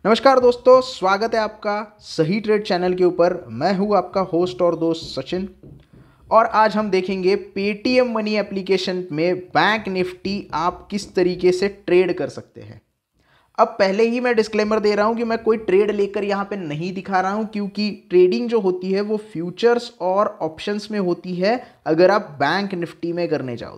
नमस्कार दोस्तों, स्वागत है आपका सही ट्रेड चैनल के ऊपर। मैं हूं आपका होस्ट और दोस्त सचिन और आज हम देखेंगे पेटीएम मनी एप्लीकेशन में बैंक निफ्टी आप किस तरीके से ट्रेड कर सकते हैं। अब पहले ही मैं डिस्क्लेमर दे रहा हूं कि मैं कोई ट्रेड लेकर यहां पे नहीं दिखा रहा हूं, क्योंकि ट्रेडिंग जो होती है वो फ्यूचर्स और ऑप्शंस में होती है अगर आप बैंक निफ्टी में करने जाओ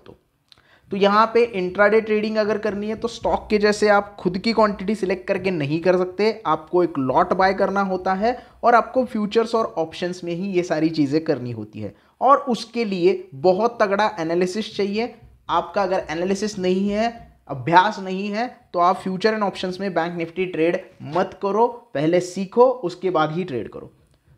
तो यहाँ पे इंट्राडे ट्रेडिंग अगर करनी है तो स्टॉक के जैसे आप खुद की क्वांटिटी सिलेक्ट करके नहीं कर सकते, आपको एक लॉट बाय करना होता है और आपको फ्यूचर्स और ऑप्शंस में ही ये सारी चीज़ें करनी होती है और उसके लिए बहुत तगड़ा एनालिसिस चाहिए। आपका अगर एनालिसिस नहीं है, अभ्यास नहीं है, तो आप फ्यूचर एंड ऑप्शंस में बैंक निफ्टी ट्रेड मत करो। पहले सीखो, उसके बाद ही ट्रेड करो।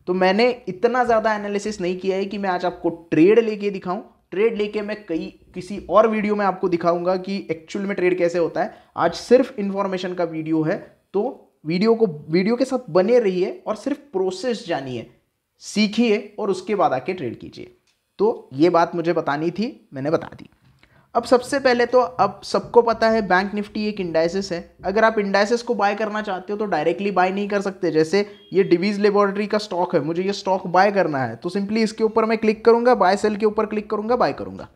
तो मैंने इतना ज़्यादा एनालिसिस नहीं किया है कि मैं आज आपको ट्रेड लेके दिखाऊं। ट्रेड लेके मैं किसी और वीडियो में आपको दिखाऊंगा कि एक्चुअल में ट्रेड कैसे होता है। आज सिर्फ इंफॉर्मेशन का वीडियो है, तो वीडियो के साथ बने रहिए और सिर्फ प्रोसेस जानिए, सीखिए और उसके बाद आके ट्रेड कीजिए। तो ये बात मुझे बतानी थी, मैंने बता दी। अब सबसे पहले तो अब सबको पता है बैंक निफ्टी एक इंडाइसिस है। अगर आप इंडाइसिस को बाय करना चाहते हो तो डायरेक्टली बाय नहीं कर सकते। जैसे ये डिवीज लेबोरेटरी का स्टॉक है, मुझे ये स्टॉक बाय करना है तो सिंपली इसके ऊपर मैं क्लिक करूंगा, बाय सेल के ऊपर क्लिक करूंगा, बाय करूंगा।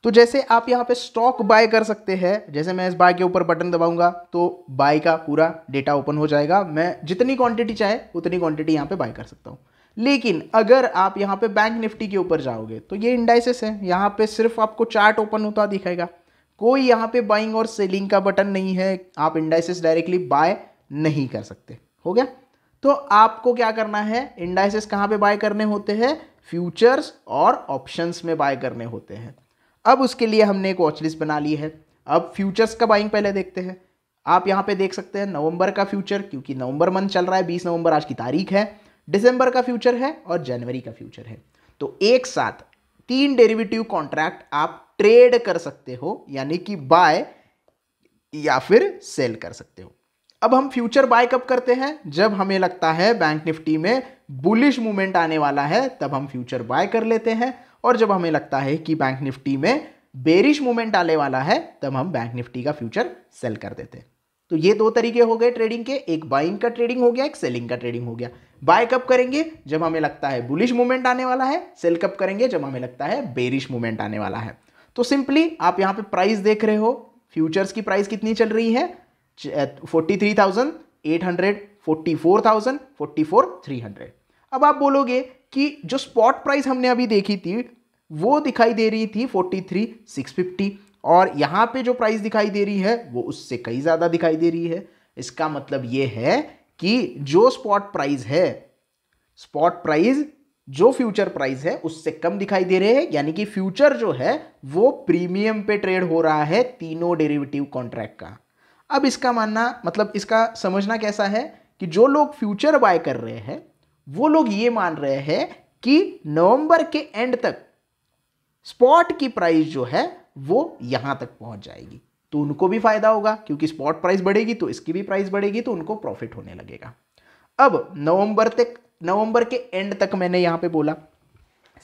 तो जैसे आप यहाँ पे स्टॉक बाय कर सकते हैं, जैसे मैं इस बाय के ऊपर बटन दबाऊंगा तो बाय का पूरा डेटा ओपन हो जाएगा। मैं जितनी क्वांटिटी चाहे उतनी क्वांटिटी यहाँ पे बाय कर सकता हूँ। लेकिन अगर आप यहाँ पे बैंक निफ्टी के ऊपर जाओगे तो ये इंडाइसेस है, यहाँ पे सिर्फ आपको चार्ट ओपन होता दिखेगा, कोई यहाँ पे बाइंग और सेलिंग का बटन नहीं है। आप इंडाइसेस डायरेक्टली बाय नहीं कर सकते। हो गया। तो आपको क्या करना है, इंडाइसेस कहाँ पे बाय करने होते हैं? फ्यूचर्स और ऑप्शंस में बाय करने होते हैं। अब उसके लिए हमने एक वॉच लिस्ट बना ली है। अब फ्यूचर्स का बाइंग पहले देखते हैं। आप यहाँ पे देख सकते हैं नवंबर का फ्यूचर, क्योंकि नवंबर मंथ चल रहा है, 20 नवंबर आज की तारीख है। दिसंबर का फ्यूचर है और जनवरी का फ्यूचर है। तो एक साथ 3 डेरिवेटिव कॉन्ट्रैक्ट आप ट्रेड कर सकते हो, यानी कि बाय या फिर सेल कर सकते हो। अब हम फ्यूचर बाय कब करते हैं? जब हमें लगता है बैंक निफ्टी में बुलिश मूवमेंट आने वाला है, तब हम फ्यूचर बाय कर लेते हैं। और जब हमें लगता है कि बैंक निफ्टी में बेरिश मूवमेंट आने वाला है, तब हम बैंक निफ्टी का फ्यूचर सेल कर देते हैं। तो ये 2 तरीके हो गए ट्रेडिंग के, एक बाइंग का ट्रेडिंग हो गया, एक सेलिंग का ट्रेडिंग हो गया। बाय कब करेंगे? जब हमें लगता है बुलिश मूवमेंट आने वाला है। सेल कब करेंगे? जब हमें लगता है बेरिश मूवमेंट आने वाला है। तो सिंपली आप यहां पे प्राइस देख रहे हो, फ्यूचर्स की प्राइस कितनी चल रही है? 43,800, 44,000, 44,300। अब आप बोलोगे कि जो स्पॉट प्राइस हमने अभी देखी थी वो दिखाई दे रही थी 43,650 और यहां पे जो प्राइस दिखाई दे रही है वो उससे कई ज्यादा दिखाई दे रही है। इसका मतलब ये है कि जो स्पॉट प्राइस है, स्पॉट प्राइस जो फ्यूचर प्राइस है उससे कम दिखाई दे रहे हैं, यानी कि फ्यूचर जो है वो प्रीमियम पे ट्रेड हो रहा है तीनों डेरिवेटिव कॉन्ट्रैक्ट का। अब इसका मानना मतलब इसका समझना कैसा है कि जो लोग फ्यूचर बाय कर रहे हैं वो लोग ये मान रहे हैं कि नवंबर के एंड तक स्पॉट की प्राइस जो है वो यहां तक पहुंच जाएगी, तो उनको भी फायदा होगा, क्योंकि स्पॉट प्राइस बढ़ेगी तो इसकी भी प्राइस बढ़ेगी, तो उनको प्रॉफिट होने लगेगा। अब नवंबर के एंड तक मैंने यहां पे बोला,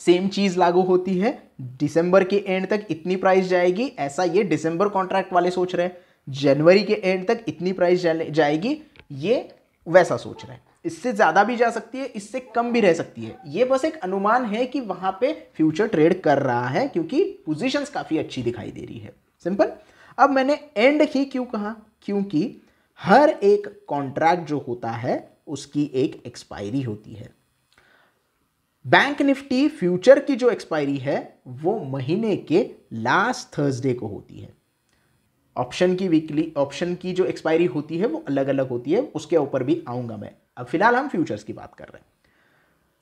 सेम चीज लागू होती है। दिसंबर के एंड तक इतनी प्राइस जाएगी, ऐसा ये दिसंबर कॉन्ट्रैक्ट वाले सोच रहे हैं। जनवरी के एंड तक इतनी प्राइस जाएगी, ये वैसा सोच रहे हैं। इससे ज्यादा भी जा सकती है, इससे कम भी रह सकती है। ये बस एक अनुमान है कि वहां पे फ्यूचर ट्रेड कर रहा है, क्योंकि पोजीशंस काफी अच्छी दिखाई दे रही है। सिंपल। अब मैंने एंड ही क्यों कहा? क्योंकि हर एक कॉन्ट्रैक्ट जो होता है उसकी एक एक्सपायरी होती है। बैंक निफ्टी फ्यूचर की जो एक्सपायरी है वो महीने के लास्ट थर्सडे को होती है। ऑप्शन की जो एक्सपायरी होती है वो अलग अलग होती है, उसके ऊपर भी आऊंगा मैं। अब फिलहाल हम फ्यूचर्स की बात कर रहे हैं।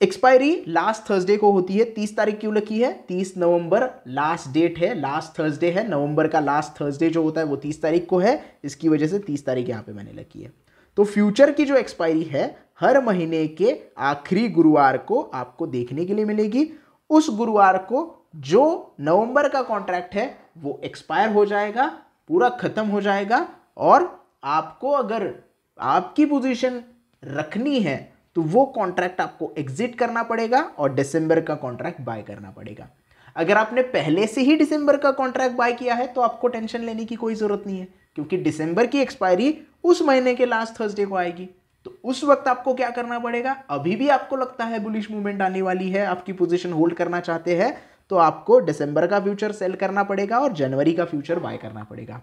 एक्सपायरी लास्ट थर्सडे को होती है। 30 तारीख क्यों लिखी है? 30 नवंबर लास्ट डेट है, लास्ट थर्सडे है। नवंबर का लास्ट थर्सडे जो होता है वो 30 तारीख को है, इसकी वजह से 30 तारीख यहां पे मैंने लिखी है। तो फ्यूचर की जो एक्सपायरी है हर महीने के आखिरी गुरुवार को आपको देखने के लिए मिलेगी। उस गुरुवार को जो नवंबर का कॉन्ट्रैक्ट है वो एक्सपायर हो जाएगा, पूरा खत्म हो जाएगा, और आपको अगर आपकी पोजीशन रखनी है तो वो कॉन्ट्रैक्ट आपको एग्जिट करना पड़ेगा और दिसंबर का कॉन्ट्रैक्ट बाय करना पड़ेगा। अगर आपने पहले से ही दिसंबर का कॉन्ट्रैक्ट बाय किया है तो आपको टेंशन लेने की कोई जरूरत नहीं है, क्योंकि दिसंबर की एक्सपायरी उस महीने के लास्ट थर्सडे को आएगी। तो उस वक्त आपको क्या करना पड़ेगा, अभी भी आपको लगता है बुलिश मूवमेंट आने वाली है, आपकी पोजीशन होल्ड करना चाहते हैं, तो आपको दिसंबर का फ्यूचर सेल करना पड़ेगा और जनवरी का फ्यूचर बाय करना पड़ेगा।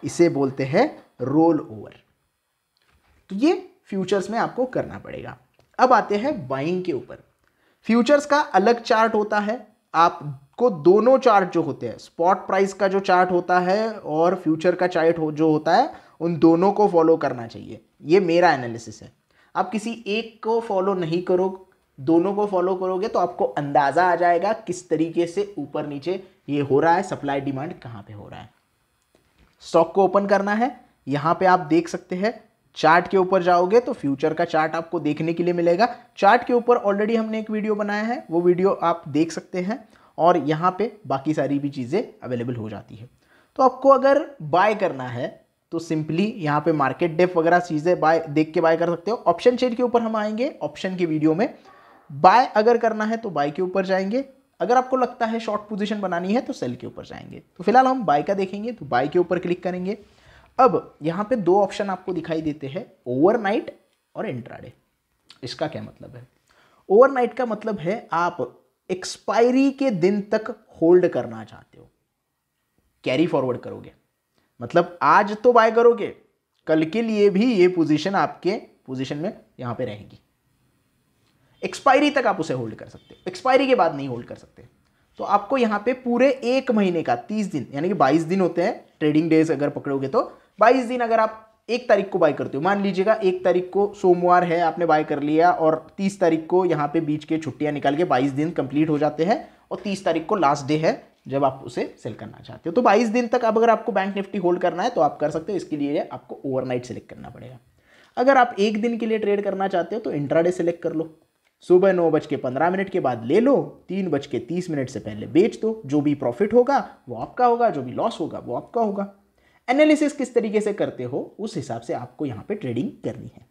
इसे बोलते हैं रोल ओवर। तो ये फ्यूचर्स में आपको करना पड़ेगा। अब आते हैं बाइंग के ऊपर। फ्यूचर्स का अलग चार्ट होता है, आपको दोनों चार्ट जो होते हैं, स्पॉट प्राइस का जो चार्ट होता है और फ्यूचर का चार्ट जो होता है, उन दोनों को फॉलो करना चाहिए। ये मेरा एनालिसिस है। आप किसी एक को फॉलो नहीं करो, दोनों को फॉलो करोगे तो आपको अंदाजा आ जाएगा किस तरीके से ऊपर नीचे ये हो रहा है, सप्लाई डिमांड कहाँ पे हो रहा है। स्टॉक को ओपन करना है, यहां पे आप देख सकते हैं, चार्ट के ऊपर जाओगे तो फ्यूचर का चार्ट आपको देखने के लिए मिलेगा। चार्ट के ऊपर ऑलरेडी हमने एक वीडियो बनाया है, वो वीडियो आप देख सकते हैं और यहाँ पे बाकी सारी भी चीज़ें अवेलेबल हो जाती है। तो आपको अगर बाय करना है तो सिंपली यहाँ पे मार्केट डेप्थ वगैरह चीज़ें बाय देख के बाय कर सकते हो। ऑप्शन चेन के ऊपर हम आएंगे ऑप्शन के वीडियो में। बाय अगर करना है तो बाय के ऊपर जाएंगे, अगर आपको लगता है शॉर्ट पोजीशन बनानी है तो सेल के ऊपर जाएंगे। तो फिलहाल हम बाय का देखेंगे, तो बाय के ऊपर क्लिक करेंगे। अब यहाँ पे दो ऑप्शन आपको दिखाई देते हैं, ओवरनाइट और इंट्राडे। इसका क्या मतलब है? ओवरनाइट का मतलब है आप एक्सपायरी के दिन तक होल्ड करना चाहते हो, कैरी फॉरवर्ड करोगे, मतलब आज तो बाय करोगे, कल के लिए भी ये पोजीशन आपके पोजीशन में यहां पे रहेगी। एक्सपायरी तक आप उसे होल्ड कर सकते हो, एक्सपायरी के बाद नहीं होल्ड कर सकते। तो आपको यहां पे पूरे एक महीने का 30 दिन यानी कि 22 दिन होते हैं ट्रेडिंग डेज अगर पकड़ोगे तो 22 दिन अगर आप 1 तारीख को बाय करते हो, मान लीजिएगा 1 तारीख को सोमवार है, आपने बाय कर लिया और 30 तारीख को यहाँ पे बीच के छुट्टियां निकाल के 22 दिन कंप्लीट हो जाते हैं और 30 तारीख को लास्ट डे है जब आप उसे सेल करना चाहते हो। तो 22 दिन तक अब अगर आपको बैंक निफ्टी होल्ड करना है तो आप कर सकते हो। इसके लिए आपको ओवरनाइट सेलेक्ट करना पड़ेगा। अगर आप एक दिन के लिए ट्रेड करना चाहते हो तो इंट्राडे सेलेक्ट कर लो, सुबह 9:15 के बाद ले लो, 3:30 से पहले बेच दो, जो भी प्रॉफिट होगा वो आपका होगा, जो भी लॉस होगा वो आपका होगा। एनालिसिस किस तरीके से करते हो उस हिसाब से आपको यहाँ पे ट्रेडिंग करनी है।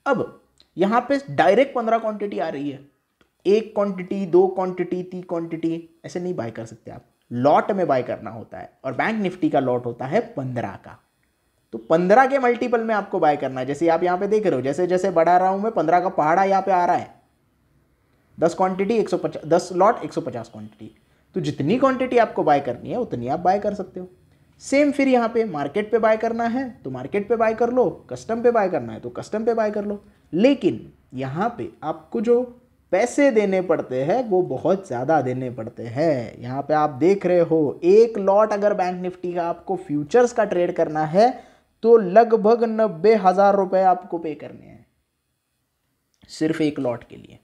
अब यहाँ पे डायरेक्ट 15 क्वांटिटी आ रही है, एक क्वांटिटी, 2 क्वांटिटी, 3 क्वांटिटी ऐसे नहीं बाय कर सकते आप, लॉट में बाय करना होता है और बैंक निफ्टी का लॉट होता है 15 का। तो 15 के मल्टीपल में आपको बाय करना है। जैसे आप यहाँ पे देख रहे हो, जैसे जैसे बढ़ा रहा हूं मैं, 15 का पहाड़ा यहाँ पे आ रहा है, 10 क्वांटिटी 150, 10 लॉट 150 क्वांटिटी। तो जितनी क्वांटिटी आपको बाय करनी है उतनी आप बाय कर सकते हो। सेम फिर यहाँ पे मार्केट पे बाय करना है तो मार्केट पे बाय कर लो, कस्टम पे बाय करना है तो कस्टम पे बाय कर लो। लेकिन यहाँ पे आपको जो पैसे देने पड़ते हैं वो बहुत ज़्यादा देने पड़ते हैं। यहाँ पे आप देख रहे हो, एक लॉट अगर बैंक निफ्टी का आपको फ्यूचर्स का ट्रेड करना है तो लगभग 90,000 रुपए आपको पे करने हैं सिर्फ एक लॉट के लिए।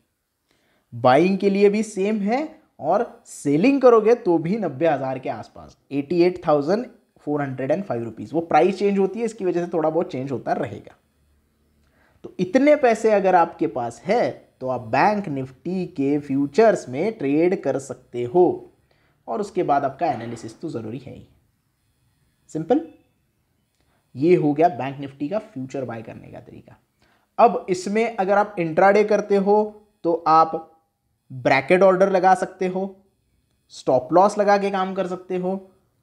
बाइंग के लिए भी सेम है और सेलिंग करोगे तो भी 90,000 के आसपास, 88,405 रुपीज़। वो प्राइस चेंज होती है, इसकी वजह से थोड़ा बहुत चेंज होता रहेगा। तो इतने पैसे अगर आपके पास है तो आप बैंक निफ्टी के फ्यूचर्स में ट्रेड कर सकते हो और उसके बाद आपका एनालिसिस तो ज़रूरी है ही। सिंपल, ये हो गया बैंक निफ्टी का फ्यूचर बाय करने का तरीका। अब इसमें अगर आप इंट्राडे करते हो तो आप ब्रैकेट ऑर्डर लगा सकते हो, स्टॉप लॉस लगा के काम कर सकते हो,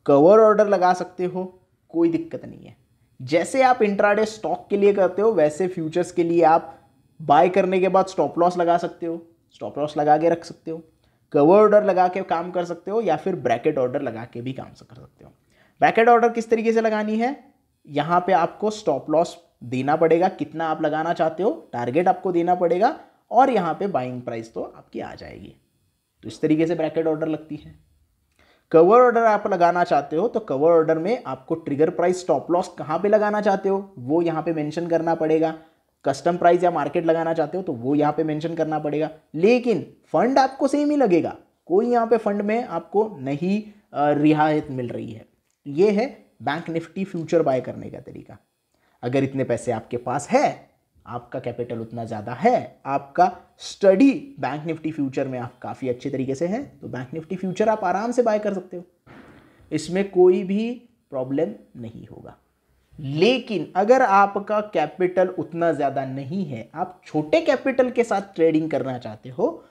कवर ऑर्डर लगा सकते हो, कोई दिक्कत नहीं है। जैसे आप इंट्राडे स्टॉक के लिए करते हो वैसे फ्यूचर्स के लिए आप बाय करने के बाद स्टॉप लॉस लगा सकते हो, स्टॉप लॉस लगा के रख सकते हो, कवर ऑर्डर लगा के काम कर सकते हो या फिर ब्रैकेट ऑर्डर लगा के भी काम कर सकते हो। ब्रैकेट ऑर्डर किस तरीके से लगानी है, यहाँ पे आपको स्टॉप लॉस देना पड़ेगा, कितना आप लगाना चाहते हो टारगेट आपको देना पड़ेगा और यहाँ पे बाइंग प्राइस तो आपकी आ जाएगी। तो इस तरीके से ब्रैकेट ऑर्डर लगती है। कवर ऑर्डर आप लगाना चाहते हो तो कवर ऑर्डर में आपको ट्रिगर प्राइस, स्टॉप लॉस कहाँ पे लगाना चाहते हो वो यहाँ पे मेंशन करना पड़ेगा। कस्टम प्राइस या मार्केट लगाना चाहते हो तो वो यहाँ पे मेंशन करना पड़ेगा। लेकिन फंड आपको सेम ही लगेगा, कोई यहाँ पे फंड में आपको नहीं रियायत मिल रही है। ये है बैंक निफ्टी फ्यूचर बाय करने का तरीका। अगर इतने पैसे आपके पास है, आपका कैपिटल उतना ज़्यादा है, आपका स्टडी बैंक निफ्टी फ्यूचर में आप काफ़ी अच्छे तरीके से है, तो बैंक निफ्टी फ्यूचर आप आराम से बाय कर सकते हो, इसमें कोई भी प्रॉब्लम नहीं होगा। लेकिन अगर आपका कैपिटल उतना ज़्यादा नहीं है, आप छोटे कैपिटल के साथ ट्रेडिंग करना चाहते हो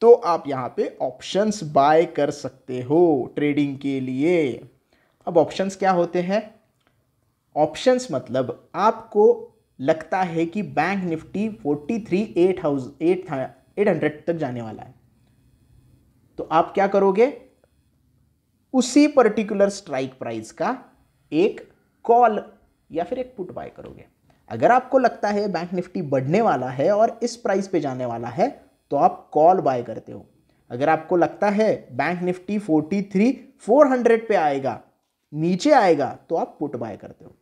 तो आप यहाँ पे ऑप्शंस बाय कर सकते हो ट्रेडिंग के लिए। अब ऑप्शंस क्या होते हैं? ऑप्शंस मतलब आपको लगता है कि बैंक निफ्टी 43,800 तक जाने वाला है, तो आप क्या करोगे, उसी पर्टिकुलर स्ट्राइक प्राइस का एक कॉल या फिर एक पुट बाय करोगे। अगर आपको लगता है बैंक निफ्टी बढ़ने वाला है और इस प्राइस पे जाने वाला है तो आप कॉल बाय करते हो। अगर आपको लगता है बैंक निफ्टी 43,400 पे आएगा, नीचे आएगा, तो आप पुट बाय करते हो।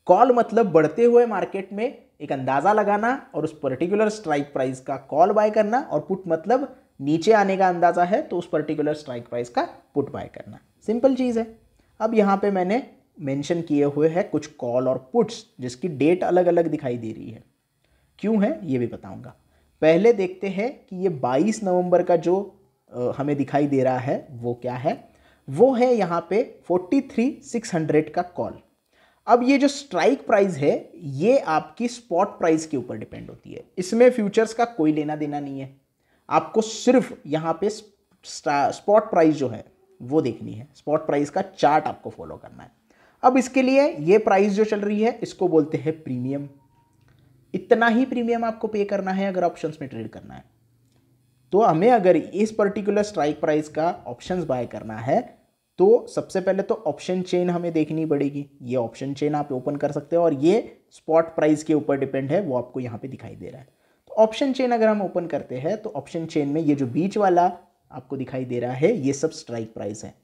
कॉल मतलब बढ़ते हुए मार्केट में एक अंदाजा लगाना और उस पर्टिकुलर स्ट्राइक प्राइस का कॉल बाय करना, और पुट मतलब नीचे आने का अंदाजा है तो उस पर्टिकुलर स्ट्राइक प्राइस का पुट बाय करना। सिंपल चीज़ है। अब यहाँ पे मैंने मेंशन किए हुए हैं कुछ कॉल और पुट्स जिसकी डेट अलग अलग दिखाई दे रही है। क्यों है ये भी बताऊंगा। पहले देखते हैं कि ये 22 नवंबर का जो हमें दिखाई दे रहा है वो क्या है। वो है यहाँ पे 43,600 का कॉल। अब ये जो स्ट्राइक प्राइस है ये आपकी स्पॉट प्राइस के ऊपर डिपेंड होती है। इसमें फ्यूचर्स का कोई लेना देना नहीं है। आपको सिर्फ यहाँ पे स्पॉट प्राइस जो है वो देखनी है। स्पॉट प्राइस का चार्ट आपको फॉलो करना है। अब इसके लिए ये प्राइस जो चल रही है इसको बोलते हैं प्रीमियम। इतना ही प्रीमियम आपको पे करना है अगर ऑप्शंस में ट्रेड करना है। तो हमें अगर इस पर्टिकुलर स्ट्राइक प्राइस का ऑप्शंस बाय करना है तो सबसे पहले तो ऑप्शन चेन हमें देखनी पड़ेगी। ये ऑप्शन चेन आप ओपन कर सकते हो और ये स्पॉट प्राइस के ऊपर डिपेंड है, वो आपको यहाँ पे दिखाई दे रहा है। तो ऑप्शन चेन अगर हम ओपन करते हैं तो ऑप्शन चेन में ये जो बीच वाला आपको दिखाई दे रहा है ये सब स्ट्राइक प्राइस है।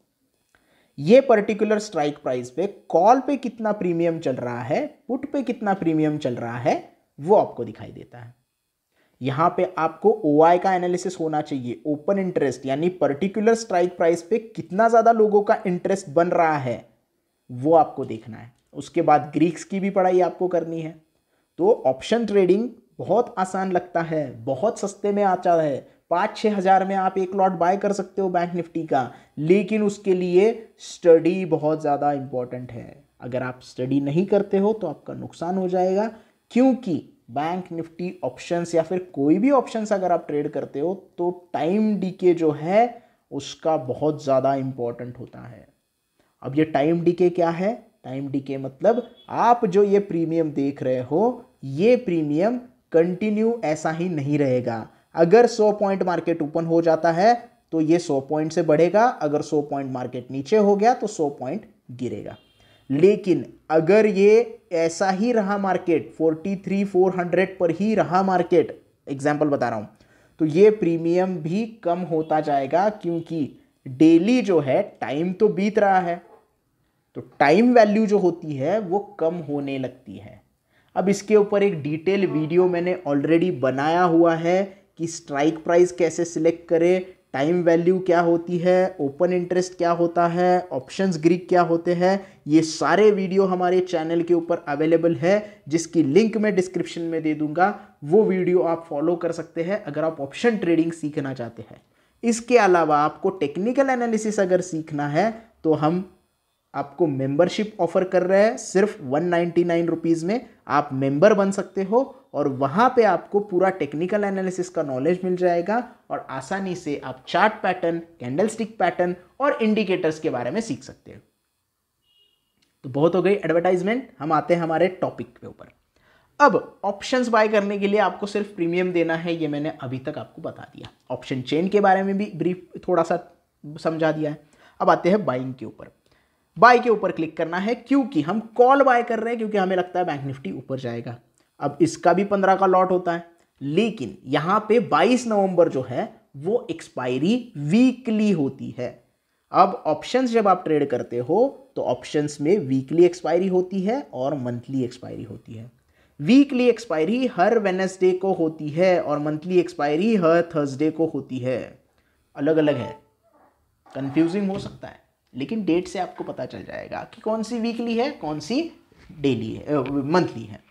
ये पर्टिकुलर स्ट्राइक प्राइस पे कॉल पे कितना प्रीमियम चल रहा है, पुट पे कितना प्रीमियम चल रहा है, वो आपको दिखाई देता है। यहां पे आपको OI का एनालिसिस होना चाहिए, ओपन इंटरेस्ट, यानी पर्टिकुलर स्ट्राइक प्राइस पे कितना ज्यादा लोगों का इंटरेस्ट बन रहा है वो आपको देखना है। उसके बाद ग्रीक्स की भी पढ़ाई आपको करनी है। तो ऑप्शन ट्रेडिंग बहुत आसान लगता है, बहुत सस्ते में आता है। 5-6 हज़ार में आप एक लॉट बाय कर सकते हो बैंक निफ्टी का, लेकिन उसके लिए स्टडी बहुत ज़्यादा इंपॉर्टेंट है। अगर आप स्टडी नहीं करते हो तो आपका नुकसान हो जाएगा, क्योंकि बैंक निफ्टी ऑप्शंस या फिर कोई भी ऑप्शंस अगर आप ट्रेड करते हो तो टाइम डीके जो है उसका बहुत ज़्यादा इंपॉर्टेंट होता है। अब ये टाइम डीके क्या है? टाइम डीके मतलब आप जो ये प्रीमियम देख रहे हो ये प्रीमियम कंटिन्यू ऐसा ही नहीं रहेगा। अगर 100 पॉइंट मार्केट ओपन हो जाता है तो ये 100 पॉइंट से बढ़ेगा, अगर 100 पॉइंट मार्केट नीचे हो गया तो 100 पॉइंट गिरेगा। लेकिन अगर ये ऐसा ही रहा मार्केट, 43,400 पर ही रहा मार्केट, एग्जाम्पल बता रहा हूं, तो ये प्रीमियम भी कम होता जाएगा, क्योंकि डेली जो है टाइम तो बीत रहा है तो टाइम वैल्यू जो होती है वो कम होने लगती है। अब इसके ऊपर एक डिटेल वीडियो मैंने ऑलरेडी बनाया हुआ है कि स्ट्राइक प्राइस कैसे सिलेक्ट करें, टाइम वैल्यू क्या होती है, ओपन इंटरेस्ट क्या होता है, ऑप्शंस ग्रीक क्या होते हैं। ये सारे वीडियो हमारे चैनल के ऊपर अवेलेबल है, जिसकी लिंक मैं डिस्क्रिप्शन में दे दूंगा। वो वीडियो आप फॉलो कर सकते हैं अगर आप ऑप्शन ट्रेडिंग सीखना चाहते हैं। इसके अलावा आपको टेक्निकल एनालिसिस अगर सीखना है तो हम आपको मेंबरशिप ऑफर कर रहे हैं। सिर्फ 199 रुपीज़ में आप मेंबर बन सकते हो और वहाँ पे आपको पूरा टेक्निकल एनालिसिस का नॉलेज मिल जाएगा और आसानी से आप चार्ट पैटर्न, कैंडलस्टिक पैटर्न और इंडिकेटर्स के बारे में सीख सकते हो। तो बहुत हो गई एडवर्टाइजमेंट, हम आते हैं हमारे टॉपिक के ऊपर। अब ऑप्शंस बाय करने के लिए आपको सिर्फ प्रीमियम देना है, ये मैंने अभी तक आपको बता दिया। ऑप्शन चेन के बारे में भी ब्रीफ थोड़ा सा समझा दिया है। अब आते हैं बाइंग के ऊपर। बाय के ऊपर क्लिक करना है, क्योंकि हम कॉल बाय कर रहे हैं, क्योंकि हमें लगता है बैंक निफ्टी ऊपर जाएगा। अब इसका भी 15 का लॉट होता है, लेकिन यहां पे 22 नवंबर जो है वो एक्सपायरी वीकली होती है। अब ऑप्शंस जब आप ट्रेड करते हो तो ऑप्शंस में वीकली एक्सपायरी होती है और मंथली एक्सपायरी होती है। वीकली एक्सपायरी हर वेडनेसडे को होती है और मंथली एक्सपायरी हर थर्सडे को होती है। अलग अलग है, कंफ्यूजिंग हो सकता है, लेकिन डेट से आपको पता चल जाएगा कि कौन सी वीकली है, कौन सी डेली है, मंथली है।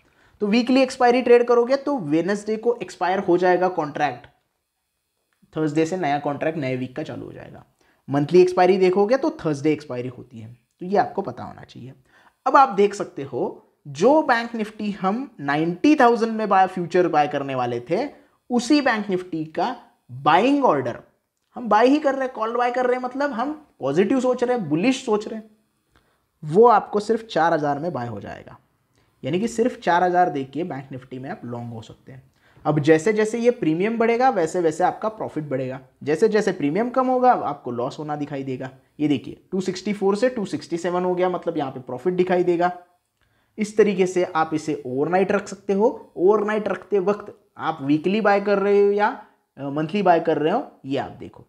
तो वीकली एक्सपायरी ट्रेड करोगे तो वेडनेसडे को एक्सपायर हो जाएगा कॉन्ट्रैक्ट, थर्सडे से नया कॉन्ट्रैक्ट नए वीक का चालू हो जाएगा। मंथली एक्सपायरी देखोगे तो थर्सडे एक्सपायरी होती है, तो ये आपको पता होना चाहिए। अब आप देख सकते हो जो बैंक निफ्टी हम 90,000 में फ्यूचर बाय करने वाले थे, उसी बैंक निफ्टी का बाइंग ऑर्डर हम बाय ही कर रहे हैं, कॉल बाय कर रहे हैं, मतलब हम पॉजिटिव सोच रहे हैं, बुलिश सोच रहे हैं, वो आपको सिर्फ 4,000 में बाय हो जाएगा। यानी कि सिर्फ 4000 दे के बैंक निफ्टी में आप लॉन्ग हो सकते हैं। अब जैसे जैसे ये प्रीमियम बढ़ेगा वैसे वैसे आपका प्रॉफिट बढ़ेगा, जैसे जैसे प्रीमियम कम होगा आपको लॉस होना दिखाई देगा। ये देखिए 264 से 267 हो गया, मतलब यहाँ पे प्रॉफिट दिखाई देगा। इस तरीके से आप इसे ओवरनाइट रख सकते हो। ओवरनाइट रखते वक्त आप वीकली बाय कर रहे हो या मंथली बाय कर रहे हो, ये आप देखो।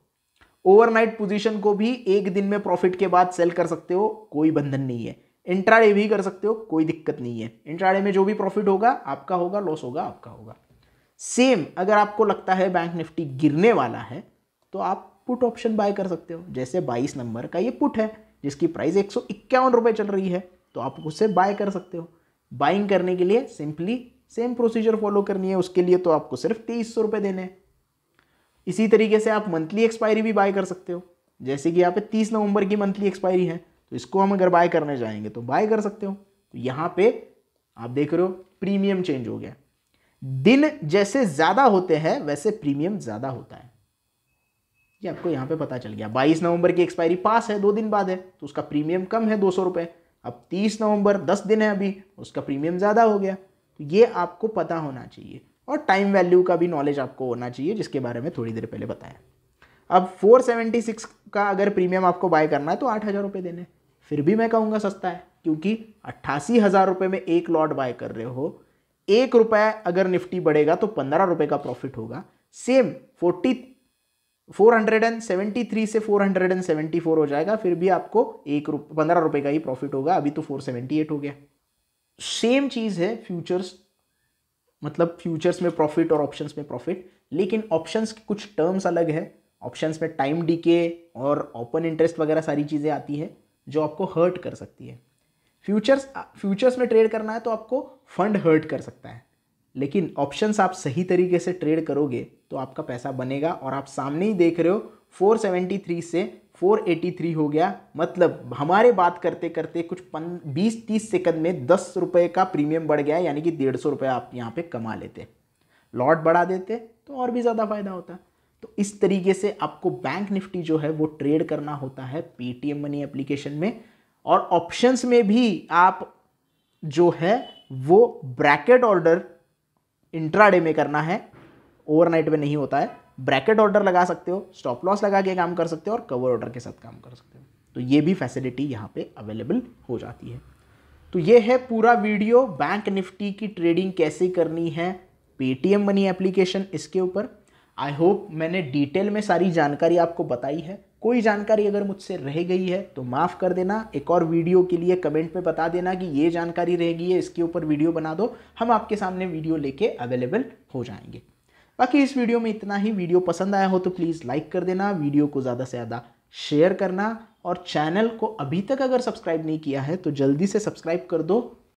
ओवरनाइट पोजीशन को भी एक दिन में प्रॉफिट के बाद सेल कर सकते हो, कोई बंधन नहीं है। इंट्राडे भी कर सकते हो, कोई दिक्कत नहीं है। इंट्राडे में जो भी प्रॉफिट होगा आपका होगा, लॉस होगा आपका होगा। सेम अगर आपको लगता है बैंक निफ्टी गिरने वाला है तो आप पुट ऑप्शन बाय कर सकते हो। जैसे 22 नंबर का ये पुट है जिसकी प्राइस 151 रुपये चल रही है, तो आप उससे बाय कर सकते हो। बाइंग करने के लिए सिंपली सेम प्रोसीजर फॉलो करनी है, उसके लिए तो आपको सिर्फ 2300 रुपये देने हैं। इसी तरीके से आप मंथली एक्सपायरी भी बाय कर सकते हो। जैसे कि यहाँ पे 30 नवंबर की मंथली एक्सपायरी है, तो इसको हम अगर बाय करने जाएंगे तो बाय कर सकते हो। तो यहाँ पे आप देख रहे हो प्रीमियम चेंज हो गया। दिन जैसे ज़्यादा होते हैं वैसे प्रीमियम ज़्यादा होता है, ये आपको यहाँ पे पता चल गया। 22 नवंबर की एक्सपायरी पास है, 2 दिन बाद है, तो उसका प्रीमियम कम है 200 रुपये। अब 30 नवंबर 10 दिन है अभी, उसका प्रीमियम ज़्यादा हो गया। तो ये आपको पता होना चाहिए, और टाइम वैल्यू का भी नॉलेज आपको होना चाहिए, जिसके बारे में थोड़ी देर पहले बताया। अब 476 का अगर प्रीमियम आपको बाय करना है तो 8000 रुपये देने, फिर भी मैं कहूँगा सस्ता है, क्योंकि 88,000 रुपये में एक लॉट बाय कर रहे हो। 1 रुपये अगर निफ्टी बढ़ेगा तो 15 रुपये का प्रॉफिट होगा। सेम 473 से 474 हो जाएगा, फिर भी आपको 15 रुपये का ही प्रॉफिट होगा। अभी तो 478 हो गया। सेम चीज़ है फ्यूचर्स, मतलब फ्यूचर्स में प्रॉफिट और ऑप्शंस में प्रॉफिट, लेकिन ऑप्शंस के कुछ टर्म्स अलग है। ऑप्शंस में टाइम डीके और ओपन इंटरेस्ट वगैरह सारी चीज़ें आती है जो आपको हर्ट कर सकती है। फ्यूचर्स में ट्रेड करना है तो आपको फंड हर्ट कर सकता है, लेकिन ऑप्शंस आप सही तरीके से ट्रेड करोगे तो आपका पैसा बनेगा। और आप सामने ही देख रहे हो 473 से 483 हो गया, मतलब हमारे बात करते करते कुछ 20-30 सेकंड में 10 रुपये का प्रीमियम बढ़ गया, यानी कि 150 रुपये आप यहाँ पे कमा लेते। लॉट बढ़ा देते तो और भी ज़्यादा फायदा होता। तो इस तरीके से आपको बैंक निफ्टी जो है वो ट्रेड करना होता है पेटीएम मनी एप्लीकेशन में। और ऑप्शंस में भी आप जो है वो ब्रैकेट ऑर्डर इंट्राडे में करना है, ओवरनाइट में नहीं होता है। ब्रैकेट ऑर्डर लगा सकते हो, स्टॉप लॉस लगा के काम कर सकते हो और कवर ऑर्डर के साथ काम कर सकते हो। तो ये भी फैसिलिटी यहाँ पे अवेलेबल हो जाती है। तो ये है पूरा वीडियो बैंक निफ्टी की ट्रेडिंग कैसे करनी है पेटीएम मनी एप्लीकेशन, इसके ऊपर। आई होप मैंने डिटेल में सारी जानकारी आपको बताई है। कोई जानकारी अगर मुझसे रह गई है तो माफ़ कर देना। एक और वीडियो के लिए कमेंट में बता देना कि ये जानकारी रह गई है, इसके ऊपर वीडियो बना दो, हम आपके सामने वीडियो लेके अवेलेबल हो जाएंगे। बाकी इस वीडियो में इतना ही। वीडियो पसंद आया हो तो प्लीज़ लाइक कर देना, वीडियो को ज़्यादा से ज़्यादा शेयर करना, और चैनल को अभी तक अगर सब्सक्राइब नहीं किया है तो जल्दी से सब्सक्राइब कर दो